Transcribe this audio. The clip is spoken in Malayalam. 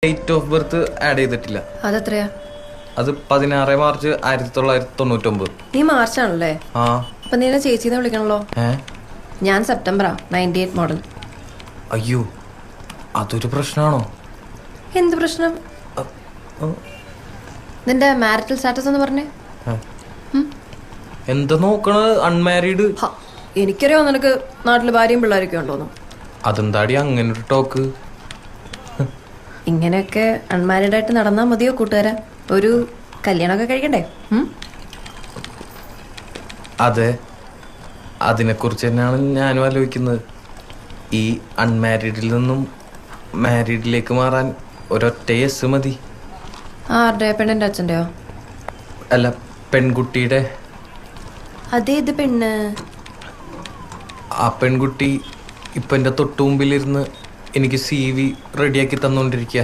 ഡേറ്റ് ഓഫ് ബർത്ത് ആഡ് ചെയ്തിട്ടില്ല. അതെത്രയാ? അത് 16 മാർച്ച് 1999. നീ മാർച്ചാണല്ലേ? ആ. അപ്പൊ നീ ചേച്ചിന്ന് വിളിക്കണല്ലോ. ഞാൻ സെപ്റ്റംബറാ, 98 മോഡൽ. അയ്യോ, അതൊരു പ്രശ്നമാണോ? എന്ത് പ്രശ്നം? നിന്റെ മാരിറ്റൽ സ്റ്റാറ്റസ് എന്ന് പറഞ്ഞേ. എന്താ നോക്കണത്? അൺമാരീഡ്. എനിക്കറിയോ നിനക്ക് നാട്ടില് ഭാര്യയും പിള്ളേരൊക്കെ ഉണ്ടോന്നു. അതെന്താടി അങ്ങനെ ഒരു ടോക്ക്? ഇങ്ങനെയൊക്കെ അൺമാരീഡ് ആയിട്ട് നടന്നാ മതിയോ കൂട്ടുകാരാ? ഒരു കല്യാണമൊക്കെ കഴിക്കണ്ടേ? അതെ, അതിനെക്കുറിച്ച് തന്നെയാണ് ഞാനും ആലോചിക്കുന്നത്. ഈ അൺമാരീഡിൽ നിന്നും മാരീഡിലേക്ക് മാറാൻ ഒരൊറ്റ യെസ് മതി. ആരുടെ? പെണ്ണിന്റെ അച്ഛൻ്റെയോ? അല്ല, പെൺകുട്ടിയുടെ. അതേത് പെണ്ണ്? ആ പെൺകുട്ടി ഇപ്പം എൻ്റെ തൊട്ടു മുമ്പിലിരുന്ന് എനിക്ക് CV റെഡിയാക്കി തന്നുകൊണ്ടിരിക്കുക.